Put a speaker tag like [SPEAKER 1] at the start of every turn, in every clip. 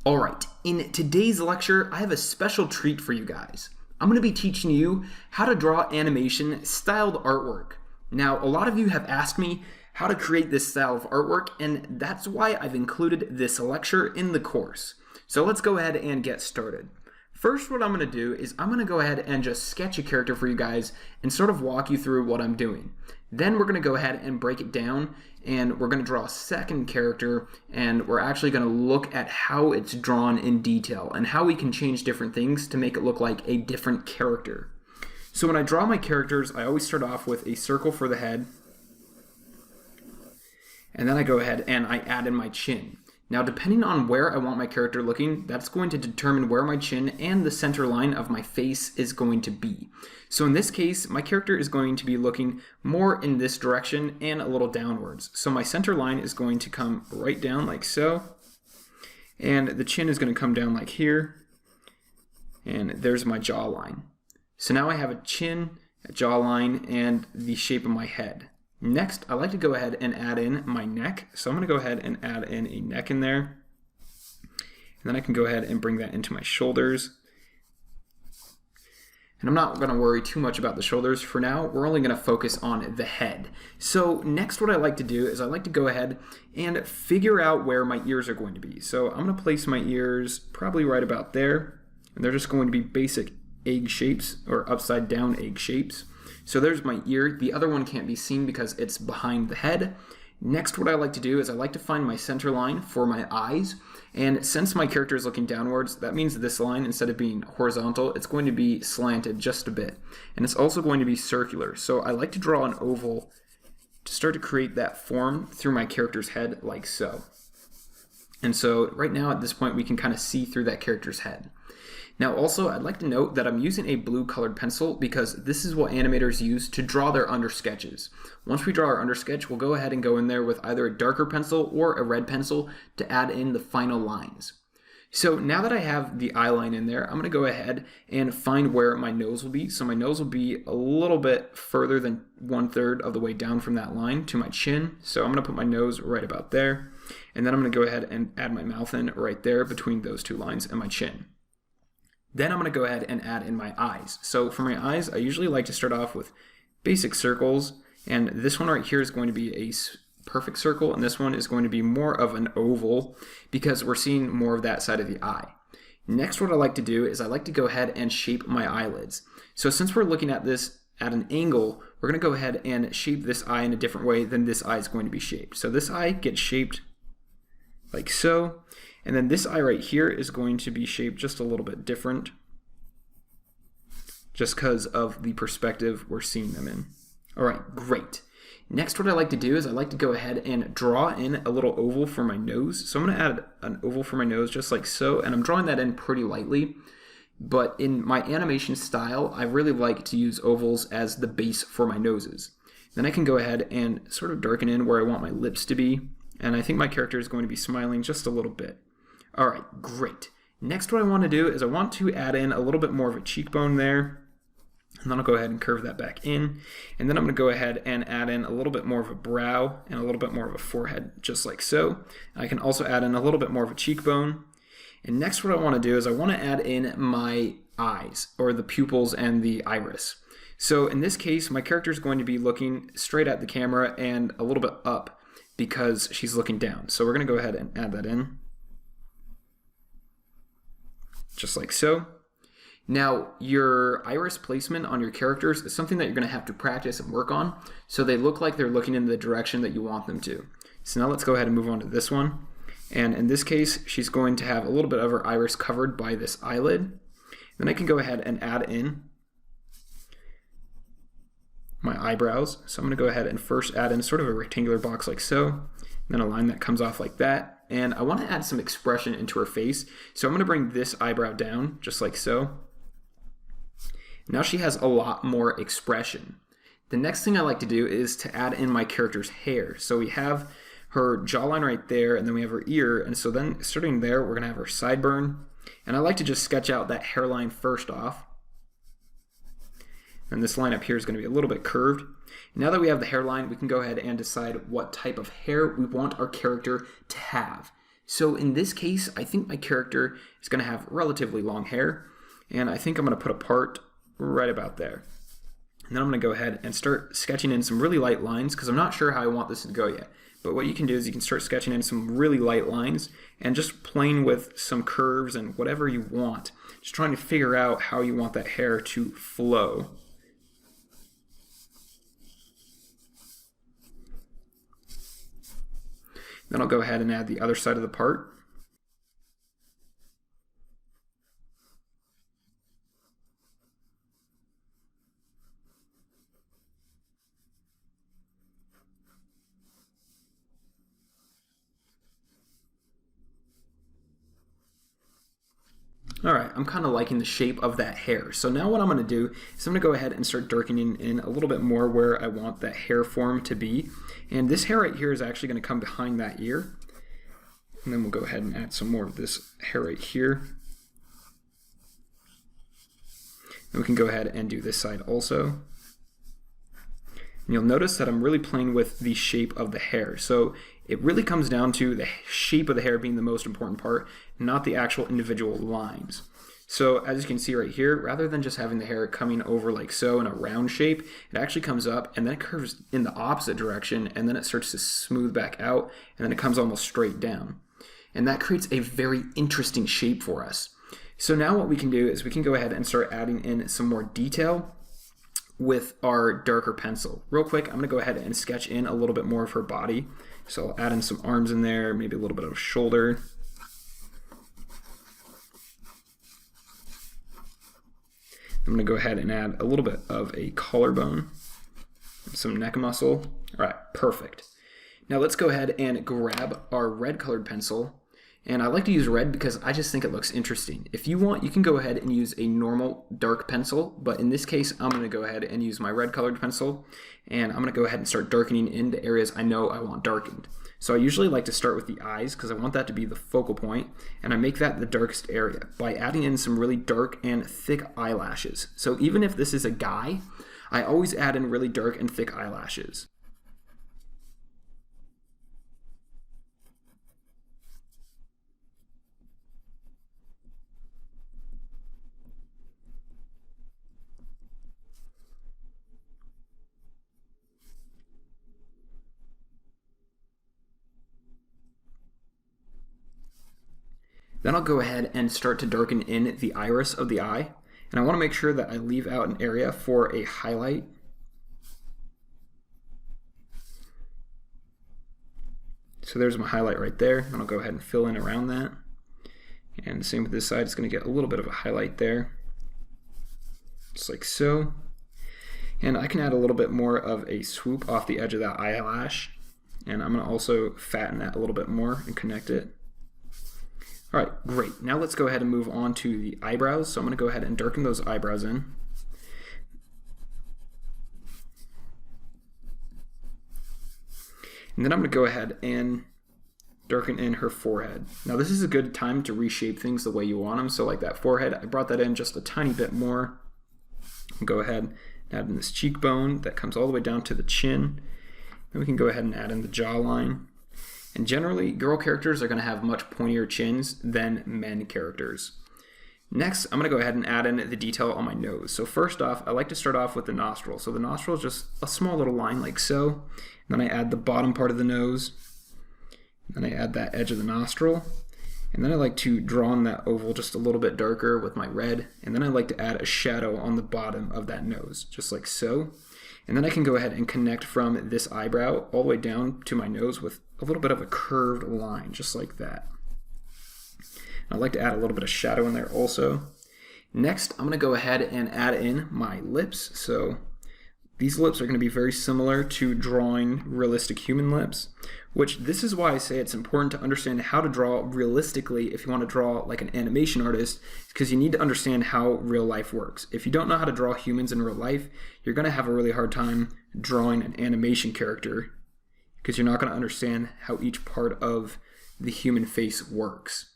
[SPEAKER 1] Alright, in today's lecture, I have a special treat for you guys. I'm going to be teaching you how to draw animation styled artwork. Now, a lot of you have asked me how to create this style of artwork, and that's why I've included this lecture in the course. So let's go ahead and get started. First, what I'm going to do is I'm going to go ahead and just sketch a character for you guys and sort of walk you through what I'm doing. Then we're going to go ahead and break it down, and we're going to draw a second character, and we're actually going to look at how it's drawn in detail and how we can change different things to make it look like a different character. So when I draw my characters, I always start off with a circle for the head, and then I go ahead and I add in my chin. Now, depending on where I want my character looking, that's going to determine where my chin and the center line of my face is going to be. So in this case, my character is going to be looking more in this direction and a little downwards. So my center line is going to come right down like so, and the chin is going to come down like here, and there's my jawline. So now I have a chin, a jawline, and the shape of my head. Next, I like to go ahead and add in my neck. So I'm going to go ahead and add in a neck in there. And then I can go ahead and bring that into my shoulders. And I'm not going to worry too much about the shoulders for now. We're only going to focus on the head. So next, what I like to do is I like to go ahead and figure out where my ears are going to be. So I'm going to place my ears probably right about there. And they're just going to be basic egg shapes or upside down egg shapes. So there's my ear. The other one can't be seen because it's behind the head. Next, what I like to do is I like to find my center line for my eyes. And since my character is looking downwards, that means this line, instead of being horizontal, it's going to be slanted just a bit. And it's also going to be circular. So I like to draw an oval to start to create that form through my character's head like so. And so right now at this point, we can kind of see through that character's head. Now also, I'd like to note that I'm using a blue colored pencil because this is what animators use to draw their undersketches. Once we draw our undersketch, we'll go ahead and go in there with either a darker pencil or a red pencil to add in the final lines. So now that I have the eye line in there, I'm going to go ahead and find where my nose will be. So my nose will be a little bit further than 1/3 of the way down from that line to my chin. So I'm going to put my nose right about there. And then I'm going to go ahead and add my mouth in right there between those two lines and my chin. Then I'm going to go ahead and add in my eyes. So for my eyes, I usually like to start off with basic circles, and this one right here is going to be a perfect circle, and this one is going to be more of an oval because we're seeing more of that side of the eye. Next, what I like to do is I like to go ahead and shape my eyelids. So since we're looking at this at an angle, we're going to go ahead and shape this eye in a different way than this eye is going to be shaped. So this eye gets shaped like so. And then this eye right here is going to be shaped just a little bit different, just because of the perspective we're seeing them in. All right, great. Next, what I like to do is I like to go ahead and draw in a little oval for my nose. So I'm going to add an oval for my nose just like so, and I'm drawing that in pretty lightly. But in my animation style, I really like to use ovals as the base for my noses. Then I can go ahead and sort of darken in where I want my lips to be. And I think my character is going to be smiling just a little bit. All right, great. Next, what I want to do is I want to add in a little bit more of a cheekbone there. And then I'll go ahead and curve that back in. And then I'm going to go ahead and add in a little bit more of a brow and a little bit more of a forehead, just like so. I can also add in a little bit more of a cheekbone. And next, what I want to do is I want to add in my eyes, or the pupils and the iris. So in this case, my character is going to be looking straight at the camera and a little bit up because she's looking down. So we're going to go ahead and add that in, just like so. Now, your iris placement on your characters is something that you're going to have to practice and work on so they look like they're looking in the direction that you want them to. So now let's go ahead and move on to this one. And in this case, she's going to have a little bit of her iris covered by this eyelid. Then I can go ahead and add in my eyebrows. So I'm going to go ahead and first add in sort of a rectangular box like so, and then a line that comes off like that. And I want to add some expression into her face. So I'm going to bring this eyebrow down just like so. Now she has a lot more expression. The next thing I like to do is to add in my character's hair. So we have her jawline right there, and then we have her ear. And so then starting there, we're going to have her sideburn. And I like to just sketch out that hairline first off. And this line up here is going to be a little bit curved. Now that we have the hairline, we can go ahead and decide what type of hair we want our character to have. So in this case, I think my character is going to have relatively long hair, and I think I'm going to put a part right about there. And then I'm going to go ahead and start sketching in some really light lines because I'm not sure how I want this to go yet. But what you can do is you can start sketching in some really light lines and just playing with some curves and whatever you want. Just trying to figure out how you want that hair to flow. Then I'll go ahead and add the other side of the part. All right, I'm kind of liking the shape of that hair. So now what I'm going to do is I'm going to go ahead and start darkening in a little bit more where I want that hair form to be. And this hair right here is actually going to come behind that ear. And then we'll go ahead and add some more of this hair right here. And we can go ahead and do this side also. And you'll notice that I'm really playing with the shape of the hair. So it really comes down to the shape of the hair being the most important part, not the actual individual lines. So as you can see right here, rather than just having the hair coming over like so in a round shape, it actually comes up and then it curves in the opposite direction, and then it starts to smooth back out, and then it comes almost straight down. And that creates a very interesting shape for us. So now what we can do is we can go ahead and start adding in some more detail with our darker pencil. Real quick, I'm going to go ahead and sketch in a little bit more of her body. So I'll add in some arms in there, maybe a little bit of shoulder. I'm going to go ahead and add a little bit of a collarbone, some neck muscle. All right, perfect. Now let's go ahead and grab our red colored pencil. And I like to use red because I just think it looks interesting. If you want, you can go ahead and use a normal dark pencil, but in this case, I'm going to go ahead and use my red colored pencil, and I'm going to go ahead and start darkening in the areas I know I want darkened. So I usually like to start with the eyes because I want that to be the focal point, and I make that the darkest area by adding in some really dark and thick eyelashes. So even if this is a guy, I always add in really dark and thick eyelashes. Then I'll go ahead and start to darken in the iris of the eye. And I want to make sure that I leave out an area for a highlight. So there's my highlight right there. And I'll go ahead and fill in around that. And same with this side, it's going to get a little bit of a highlight there. Just like so. And I can add a little bit more of a swoop off the edge of that eyelash. And I'm going to also fatten that a little bit more and connect it. All right, great. Now let's go ahead and move on to the eyebrows. So I'm going to go ahead and darken those eyebrows in. And then I'm going to go ahead and darken in her forehead. Now this is a good time to reshape things the way you want them. So like that forehead, I brought that in just a tiny bit more. I'll go ahead and add in this cheekbone that comes all the way down to the chin. Then we can go ahead and add in the jawline. And generally, girl characters are going to have much pointier chins than men characters. Next, I'm going to go ahead and add in the detail on my nose. So first off, I like to start off with the nostril. So the nostril is just a small little line like so. And then I add the bottom part of the nose. And then I add that edge of the nostril. And then I like to draw on that oval just a little bit darker with my red. And then I like to add a shadow on the bottom of that nose, just like so. And then I can go ahead and connect from this eyebrow all the way down to my nose with a little bit of a curved line, just like that. And I'd like to add a little bit of shadow in there also. Next, I'm going to go ahead and add in my lips. So these lips are going to be very similar to drawing realistic human lips, which this is why I say it's important to understand how to draw realistically if you want to draw like an animation artist, because you need to understand how real life works. If you don't know how to draw humans in real life, you're going to have a really hard time drawing an animation character because you're not going to understand how each part of the human face works.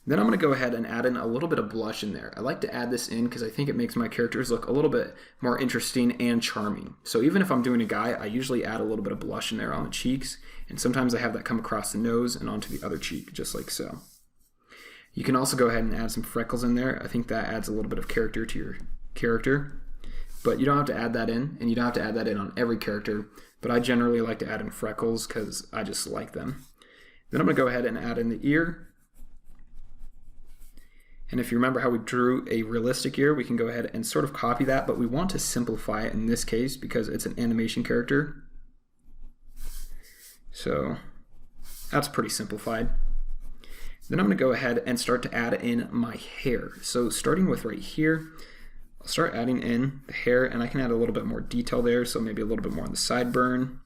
[SPEAKER 1] Then I'm going to go ahead and add in a little bit of blush in there. I like to add this in because I think it makes my characters look a little bit more interesting and charming. So even if I'm doing a guy, I usually add a little bit of blush in there on the cheeks, and sometimes I have that come across the nose and onto the other cheek, just like so. You can also go ahead and add some freckles in there. I think that adds a little bit of character to your character, but you don't have to add that in, and you don't have to add that in on every character, but I generally like to add in freckles because I just like them. Then I'm going to go ahead and add in the ear. And if you remember how we drew a realistic ear, we can go ahead and sort of copy that, but we want to simplify it in this case because it's an animation character. So that's pretty simplified. Then I'm going to go ahead and start to add in my hair. So starting with right here, I'll start adding in the hair, and I can add a little bit more detail there, so maybe a little bit more on the sideburn.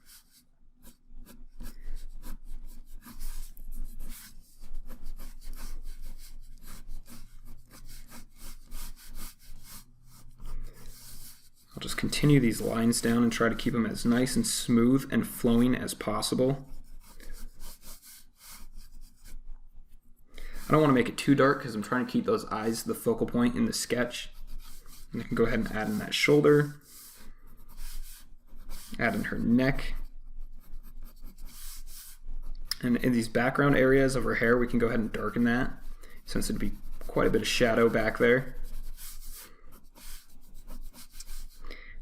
[SPEAKER 1] I'll just continue these lines down and try to keep them as nice and smooth and flowing as possible. I don't want to make it too dark because I'm trying to keep those eyes the focal point in the sketch. And I can go ahead and add in that shoulder, add in her neck. And in these background areas of her hair, we can go ahead and darken that since it'd be quite a bit of shadow back there.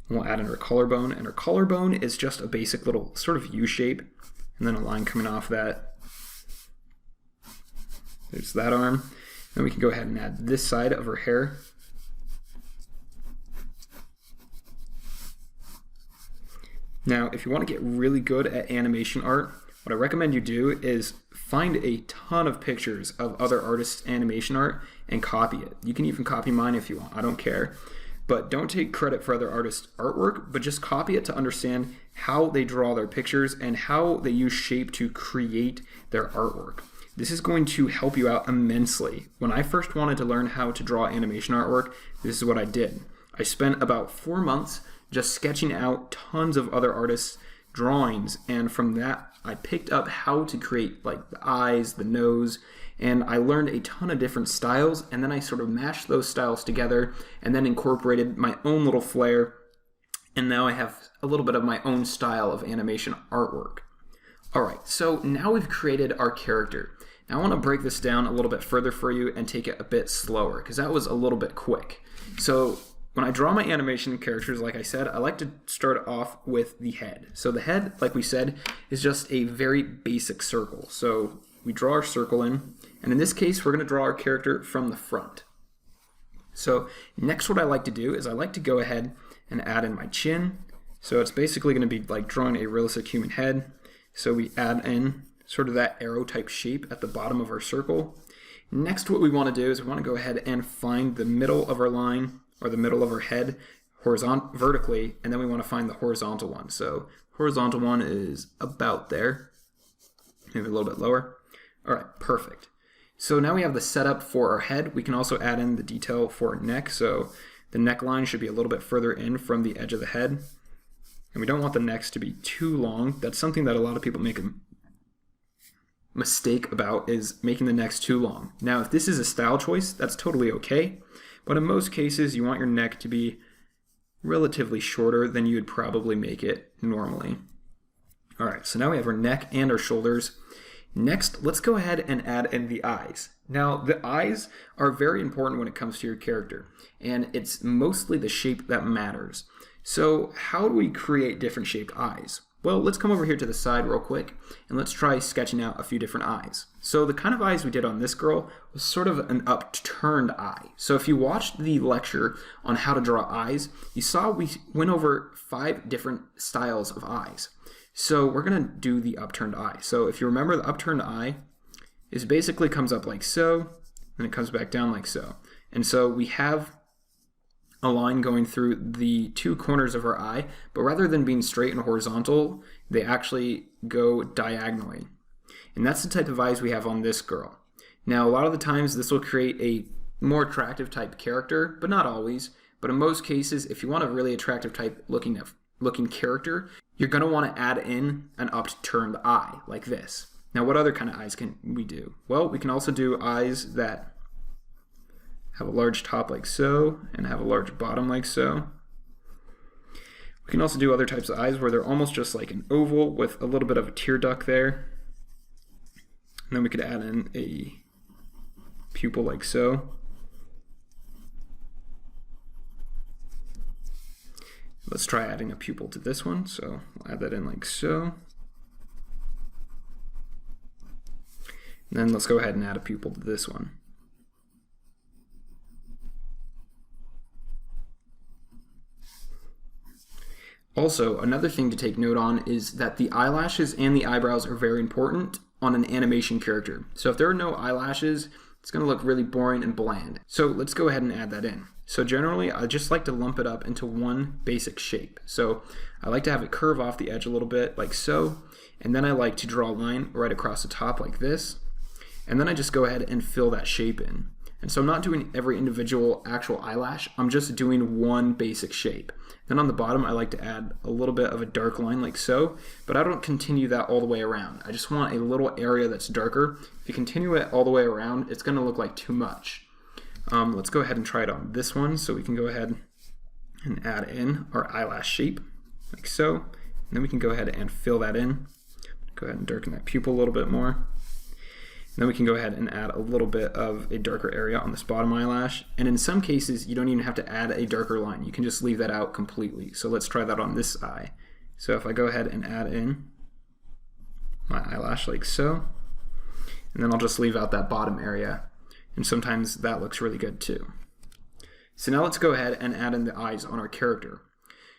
[SPEAKER 1] We'll add in her collarbone, and her collarbone is just a basic little sort of U shape, and then a line coming off that. There's that arm. Then we can go ahead and add this side of her hair. Now, if you want to get really good at animation art, what I recommend you do is find a ton of pictures of other artists' animation art and copy it. You can even copy mine if you want, I don't care. But don't take credit for other artists' artwork, but just copy it to understand how they draw their pictures and how they use shape to create their artwork. This is going to help you out immensely. When I first wanted to learn how to draw animation artwork, this is what I did. I spent about 4 months just sketching out tons of other artists' drawings, and from that I picked up how to create like the eyes, the nose, and I learned a ton of different styles, and then I sort of mashed those styles together and then incorporated my own little flair, and now I have a little bit of my own style of animation artwork. Alright, so now we've created our character. Now I want to break this down a little bit further for you and take it a bit slower, because that was a little bit quick. So when I draw my animation characters, like I said, I like to start off with the head. So the head, like we said, is just a very basic circle. So we draw our circle in, and in this case, we're going to draw our character from the front. So next what I like to do is I like to go ahead and add in my chin. So it's basically going to be like drawing a realistic human head. So we add in sort of that arrow type shape at the bottom of our circle. Next what we want to do is we want to go ahead and find the middle of our line, or the middle of our head, vertically, and then we want to find the horizontal one. So horizontal one is about there, maybe a little bit lower. All right, perfect. So now we have the setup for our head. We can also add in the detail for our neck. So the neckline should be a little bit further in from the edge of the head. And we don't want the necks to be too long. That's something that a lot of people make a mistake about, is making the necks too long. Now, if this is a style choice, that's totally okay. But in most cases, you want your neck to be relatively shorter than you would probably make it normally. All right, so now we have our neck and our shoulders. Next, let's go ahead and add in the eyes. Now, the eyes are very important when it comes to your character, and it's mostly the shape that matters. So how do we create different shaped eyes? Well, let's come over here to the side real quick, and let's try sketching out a few different eyes. So the kind of eyes we did on this girl was sort of an upturned eye. So if you watched the lecture on how to draw eyes, you saw we went over 5 different styles of eyes. So we're going to do the upturned eye. So if you remember, the upturned eye is basically comes up like so, and it comes back down like so. And so we have a line going through the 2 corners of our eye, but rather than being straight and horizontal, they actually go diagonally. And that's the type of eyes we have on this girl. Now, a lot of the times this will create a more attractive type character, but not always. But in most cases, if you want a really attractive type looking character, you're going to want to add in an upturned eye like this. Now, what other kind of eyes can we do? Well, we can also do eyes that have a large top like so and have a large bottom like so. We can also do other types of eyes where they're almost just like an oval with a little bit of a tear duct there. And then we could add in a pupil like so. Let's try adding a pupil to this one. So we'll add that in like so. And then let's go ahead and add a pupil to this one. Also, another thing to take note on is that the eyelashes and the eyebrows are very important on an animation character. So if there are no eyelashes, it's going to look really boring and bland. So let's go ahead and add that in. So generally, I just like to lump it up into one basic shape. So I like to have it curve off the edge a little bit like so, and then I like to draw a line right across the top like this, and then I just go ahead and fill that shape in. And so I'm not doing every individual actual eyelash, I'm just doing one basic shape. Then on the bottom, I like to add a little bit of a dark line like so, but I don't continue that all the way around. I just want a little area that's darker. If you continue it all the way around, it's gonna look like too much. Let's go ahead and try it on this one. So we can go ahead and add in our eyelash shape like so. And then we can go ahead and fill that in. Go ahead and darken that pupil a little bit more. And then we can go ahead and add a little bit of a darker area on this bottom eyelash. And in some cases, you don't even have to add a darker line. You can just leave that out completely. So let's try that on this eye. So if I go ahead and add in my eyelash like so, and then I'll just leave out that bottom area. And sometimes that looks really good too. So now let's go ahead and add in the eyes on our character.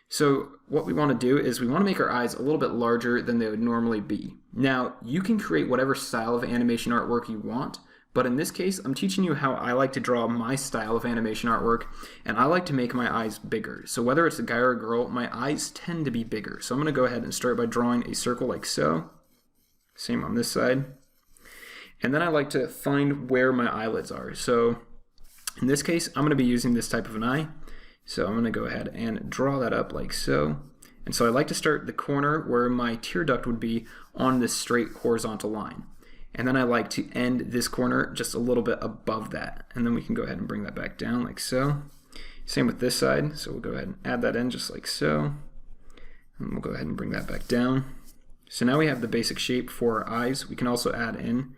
[SPEAKER 1] So what we want to do is we want to make our eyes a little bit larger than they would normally be. Now, you can create whatever style of animation artwork you want, but in this case, I'm teaching you how I like to draw my style of animation artwork, and I like to make my eyes bigger. So whether it's a guy or a girl, my eyes tend to be bigger. So I'm going to go ahead and start by drawing a circle like so. Same on this side. And then I like to find where my eyelids are. So in this case, I'm going to be using this type of an eye. So I'm going to go ahead and draw that up like so. And so I like to start the corner where my tear duct would be on this straight horizontal line. And then I like to end this corner just a little bit above that. And then we can go ahead and bring that back down like so. Same with this side. So we'll go ahead and add that in just like so. And we'll go ahead and bring that back down. So now we have the basic shape for our eyes. We can also add in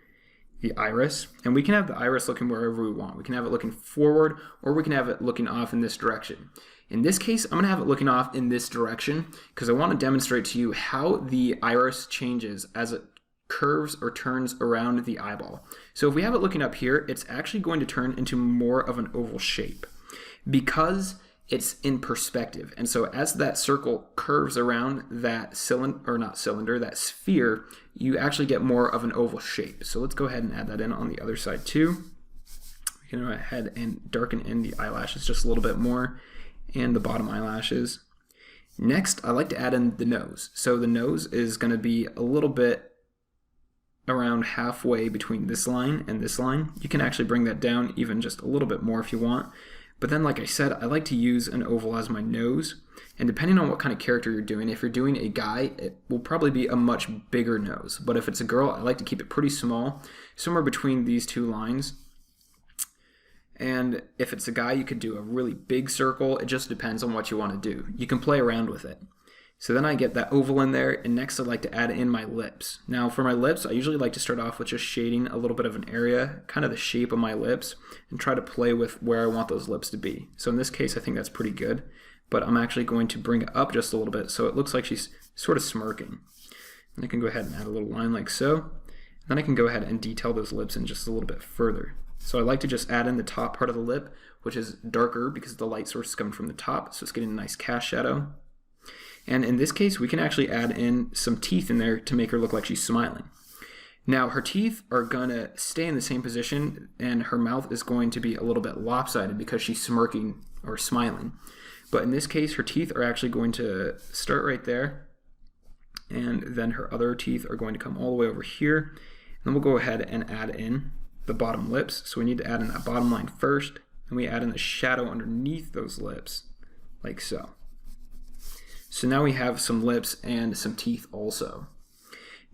[SPEAKER 1] the iris, and we can have the iris looking wherever we want. We can have it looking forward, or we can have it looking off in this direction. In this case, I'm going to have it looking off in this direction because I want to demonstrate to you how the iris changes as it curves or turns around the eyeball. So if we have it looking up here, it's actually going to turn into more of an oval shape because it's in perspective. And so as that circle curves around that that sphere, you actually get more of an oval shape. So let's go ahead and add that in on the other side too. We can go ahead and darken in the eyelashes just a little bit more and the bottom eyelashes. Next, I like to add in the nose. So the nose is going to be a little bit around halfway between this line and this line. You can actually bring that down even just a little bit more if you want. But then, like I said, I like to use an oval as my nose. And depending on what kind of character you're doing, if you're doing a guy, it will probably be a much bigger nose. But if it's a girl, I like to keep it pretty small, somewhere between these two lines. And if it's a guy, you could do a really big circle. It just depends on what you want to do. You can play around with it. So then I get that oval in there, and next I'd like to add in my lips. Now for my lips, I usually like to start off with just shading a little bit of an area, kind of the shape of my lips, and try to play with where I want those lips to be. So in this case, I think that's pretty good, but I'm actually going to bring it up just a little bit so it looks like she's sort of smirking. And I can go ahead and add a little line like so. Then I can go ahead and detail those lips in just a little bit further. So I like to just add in the top part of the lip, which is darker because the light source is coming from the top, so it's getting a nice cast shadow. And in this case, we can actually add in some teeth in there to make her look like she's smiling. Now, her teeth are going to stay in the same position, and her mouth is going to be a little bit lopsided because she's smirking or smiling. But in this case, her teeth are actually going to start right there, and then her other teeth are going to come all the way over here. And then we'll go ahead and add in the bottom lips. So we need to add in that bottom line first, and we add in the shadow underneath those lips, like so. So now we have some lips and some teeth also.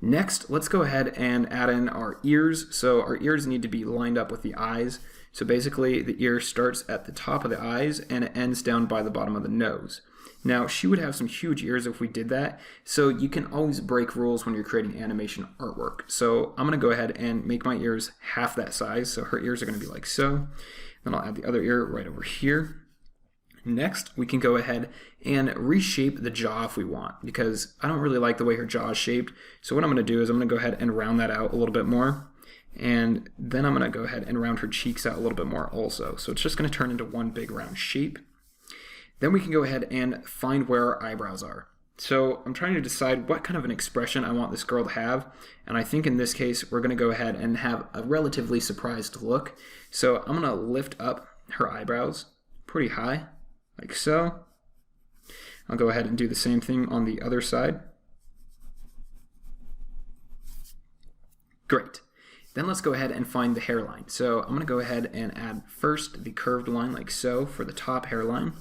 [SPEAKER 1] Next, let's go ahead and add in our ears. So our ears need to be lined up with the eyes. So basically the ear starts at the top of the eyes and it ends down by the bottom of the nose. Now she would have some huge ears if we did that, so you can always break rules when you're creating animation artwork. So I'm going to go ahead and make my ears half that size, so her ears are going to be like so. Then I'll add the other ear right over here. Next, we can go ahead and reshape the jaw if we want, because I don't really like the way her jaw is shaped. So what I'm going to do is I'm going to go ahead and round that out a little bit more. And then I'm going to go ahead and round her cheeks out a little bit more also. So it's just going to turn into one big round shape. Then we can go ahead and find where our eyebrows are. So I'm trying to decide what kind of an expression I want this girl to have. And I think in this case, we're going to go ahead and have a relatively surprised look. So I'm going to lift up her eyebrows pretty high, like so. I'll go ahead and do the same thing on the other side. Great. Then let's go ahead and find the hairline. So I'm going to go ahead and add first the curved line like so for the top hairline.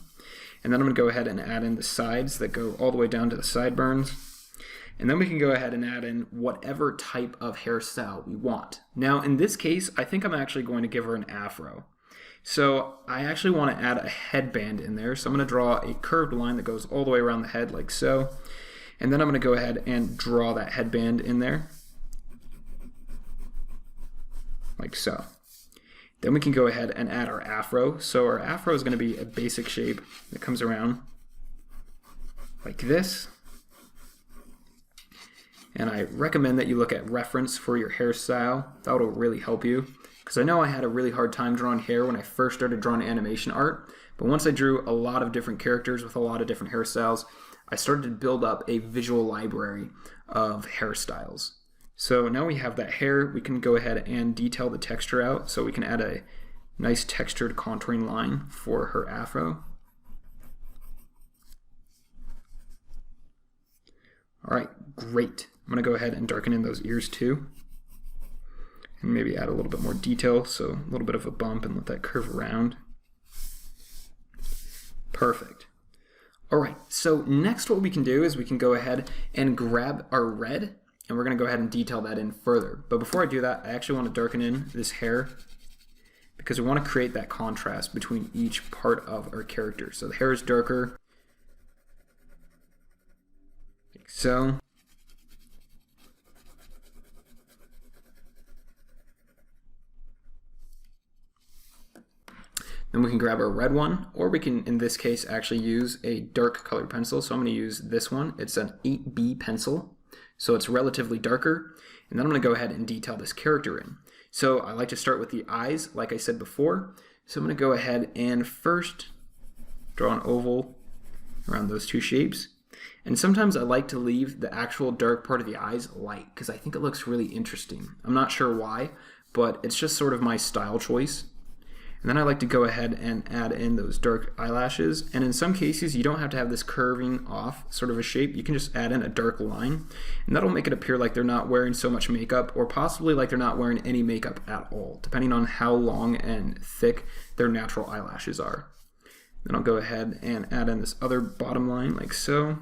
[SPEAKER 1] And then I'm going to go ahead and add in the sides that go all the way down to the sideburns. And then we can go ahead and add in whatever type of hairstyle we want. Now in this case, I think I'm actually going to give her an afro. So I actually want to add a headband in there. So I'm going to draw a curved line that goes all the way around the head like so. And then I'm going to go ahead and draw that headband in there, like so. Then we can go ahead and add our afro. So our afro is going to be a basic shape that comes around like this. And I recommend that you look at reference for your hairstyle. That will really help you. Because I know I had a really hard time drawing hair when I first started drawing animation art. But once I drew a lot of different characters with a lot of different hairstyles, I started to build up a visual library of hairstyles. So now we have that hair, we can go ahead and detail the texture out. So we can add a nice textured contouring line for her afro. All right, great. I'm gonna go ahead and darken in those ears too. And maybe add a little bit more detail, so a little bit of a bump and let that curve around. Perfect. All right, so next what we can do is we can go ahead and grab our red, and we're going to go ahead and detail that in further. But before I do that, I actually want to darken in this hair because we want to create that contrast between each part of our character. So the hair is darker, like so. Then we can grab our red one, or we can, in this case, actually use a dark colored pencil. So I'm going to use this one. It's an 8B pencil. So it's relatively darker, and then I'm going to go ahead and detail this character in. So I like to start with the eyes, like I said before. So I'm going to go ahead and first draw an oval around those two shapes. And sometimes I like to leave the actual dark part of the eyes light, because I think it looks really interesting. I'm not sure why, but it's just sort of my style choice. And then I like to go ahead and add in those dark eyelashes. And in some cases, you don't have to have this curving off sort of a shape. You can just add in a dark line, and that'll make it appear like they're not wearing so much makeup, or possibly like they're not wearing any makeup at all, depending on how long and thick their natural eyelashes are. Then I'll go ahead and add in this other bottom line like so.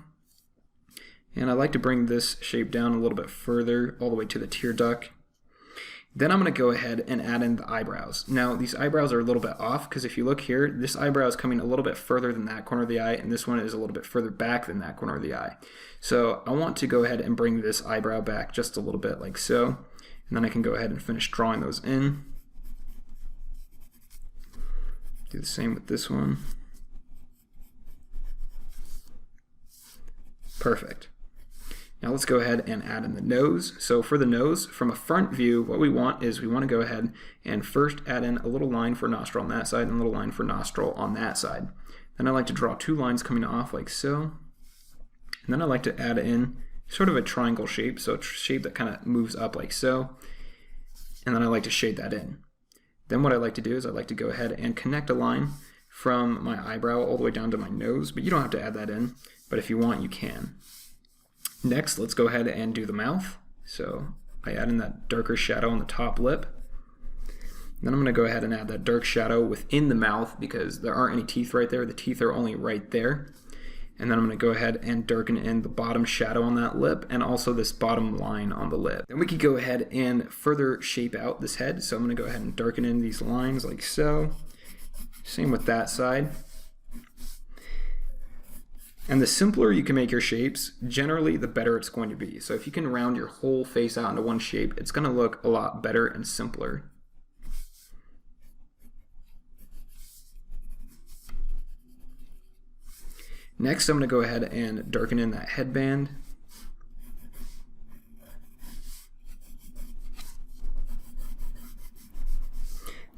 [SPEAKER 1] And I like to bring this shape down a little bit further, all the way to the tear duct. Then I'm going to go ahead and add in the eyebrows. Now these eyebrows are a little bit off, because if you look here, this eyebrow is coming a little bit further than that corner of the eye, and this one is a little bit further back than that corner of the eye. So I want to go ahead and bring this eyebrow back just a little bit like so, and then I can go ahead and finish drawing those in. Do the same with this one. Perfect. Now let's go ahead and add in the nose. So for the nose, from a front view, what we want is we want to go ahead and first add in a little line for nostril on that side and a little line for nostril on that side. Then I like to draw two lines coming off like so. And then I like to add in sort of a triangle shape, so a shape that kind of moves up like so. And then I like to shade that in. Then what I like to do is I like to go ahead and connect a line from my eyebrow all the way down to my nose, but you don't have to add that in, but if you want, you can. Next, let's go ahead and do the mouth. So I add in that darker shadow on the top lip. Then I'm going to go ahead and add that dark shadow within the mouth, because there aren't any teeth right there. The teeth are only right there. And then I'm going to go ahead and darken in the bottom shadow on that lip and also this bottom line on the lip. Then we could go ahead and further shape out this head. So I'm going to go ahead and darken in these lines like so. Same with that side. And the simpler you can make your shapes, generally the better it's going to be. So if you can round your whole face out into one shape, it's going to look a lot better and simpler. Next, I'm going to go ahead and darken in that headband.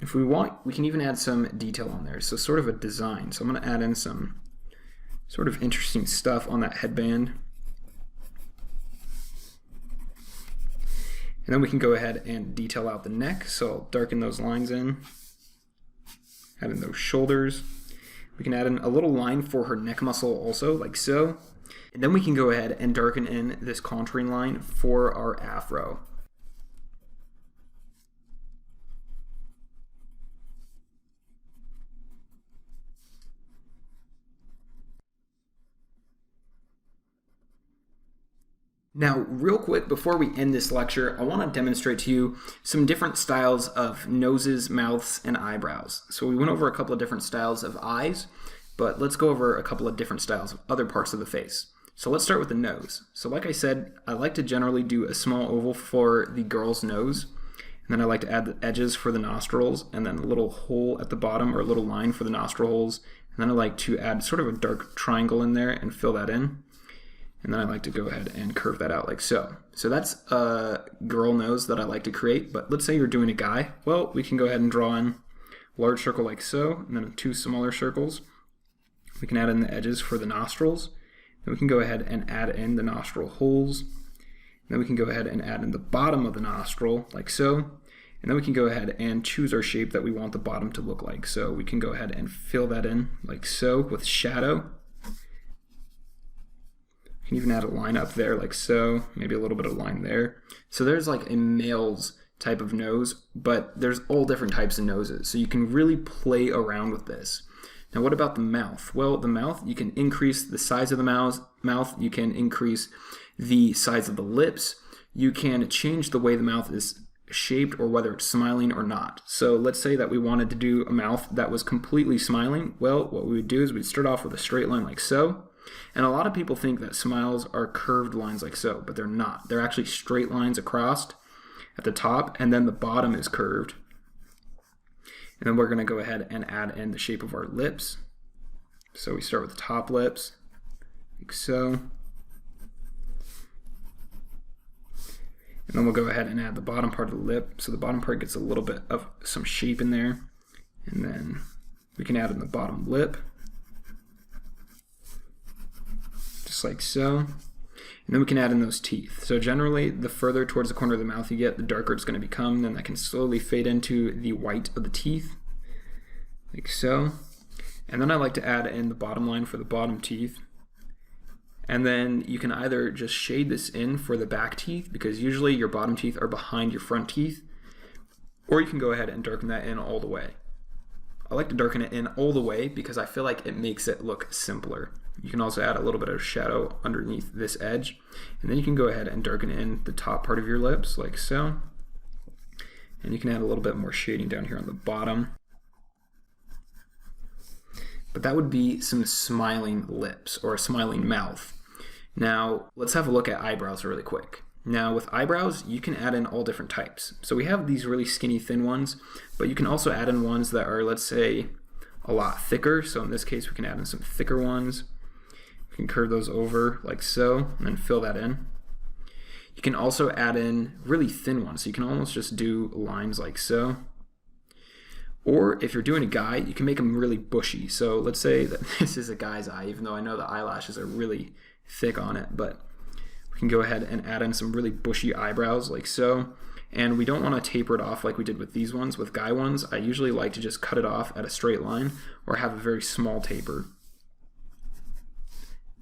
[SPEAKER 1] If we want, we can even add some detail on there, so sort of a design. So I'm going to add in some sort of interesting stuff on that headband. And then we can go ahead and detail out the neck, so I'll darken those lines in. Add in those shoulders. We can add in a little line for her neck muscle also, like so. And then we can go ahead and darken in this contouring line for our afro. Now, real quick, before we end this lecture, I want to demonstrate to you some different styles of noses, mouths, and eyebrows. So we went over a couple of different styles of eyes, but let's go over a couple of different styles of other parts of the face. So let's start with the nose. So like I said, I like to generally do a small oval for the girl's nose, and then I like to add the edges for the nostrils, and then a little hole at the bottom, or a little line for the nostril holes, and then I like to add sort of a dark triangle in there and fill that in. And then I like to go ahead and curve that out like so. So that's a girl nose that I like to create, but let's say you're doing a guy. Well, we can go ahead and draw in a large circle like so, and then two smaller circles. We can add in the edges for the nostrils. Then we can go ahead and add in the nostril holes. And then we can go ahead and add in the bottom of the nostril like so. And then we can go ahead and choose our shape that we want the bottom to look like. So we can go ahead and fill that in like so with shadow. You can even add a line up there like so, maybe a little bit of line there. So there's like a male's type of nose, but there's all different types of noses. So you can really play around with this. Now what about the mouth? Well, the mouth, you can increase the size of the mouth, you can increase the size of the lips, you can change the way the mouth is shaped or whether it's smiling or not. So let's say that we wanted to do a mouth that was completely smiling. Well, what we would do is we'd start off with a straight line like so. And a lot of people think that smiles are curved lines like so, but they're not. They're actually straight lines across at the top, and then the bottom is curved. And then we're going to go ahead and add in the shape of our lips. So we start with the top lips, like so. And then we'll go ahead and add the bottom part of the lip. So the bottom part gets a little bit of some shape in there. And then we can add in the bottom lip. Just like so. And then we can add in those teeth. So generally, the further towards the corner of the mouth you get, the darker it's going to become. Then that can slowly fade into the white of the teeth, like so. And then I like to add in the bottom line for the bottom teeth. And then you can either just shade this in for the back teeth, because usually your bottom teeth are behind your front teeth, or you can go ahead and darken that in all the way. I like to darken it in all the way because I feel like it makes it look simpler. You can also add a little bit of shadow underneath this edge. And then you can go ahead and darken in the top part of your lips like so. And you can add a little bit more shading down here on the bottom. But that would be some smiling lips or a smiling mouth. Now, let's have a look at eyebrows really quick. Now, with eyebrows, you can add in all different types. So we have these really skinny, thin ones, but you can also add in ones that are, let's say, a lot thicker. So in this case, we can add in some thicker ones. We can curve those over like so, and then fill that in. You can also add in really thin ones. So you can almost just do lines like so. Or if you're doing a guy, you can make them really bushy. So let's say that this is a guy's eye, even though I know the eyelashes are really thick on it, but we can go ahead and add in some really bushy eyebrows like so. And we don't want to taper it off like we did with these ones. With guy ones, I usually like to just cut it off at a straight line or have a very small taper.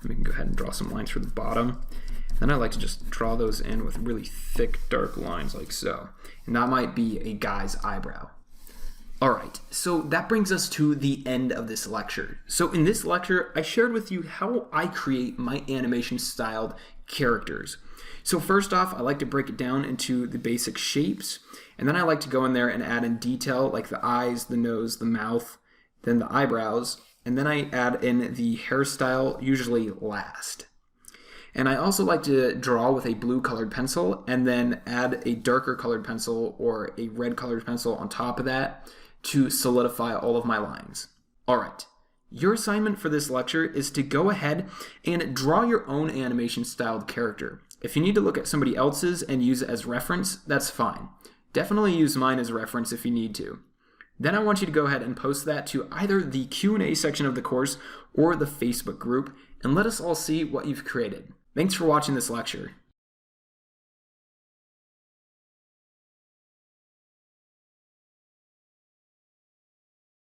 [SPEAKER 1] And we can go ahead and draw some lines for the bottom. Then I like to just draw those in with really thick, dark lines like so. And that might be a guy's eyebrow. Alright, so that brings us to the end of this lecture. So in this lecture, I shared with you how I create my animation styled characters. So first off, I like to break it down into the basic shapes, and then I like to go in there and add in detail like the eyes, the nose, the mouth, then the eyebrows, and then I add in the hairstyle, usually last. And I also like to draw with a blue colored pencil and then add a darker colored pencil or a red colored pencil on top of that to solidify all of my lines. All right, your assignment for this lecture is to go ahead and draw your own animation styled character. If you need to look at somebody else's and use it as reference, that's fine. Definitely use mine as reference if you need to. Then I want you to go ahead and post that to either the Q&A section of the course or the Facebook group and let us all see what you've created. Thanks for watching this lecture.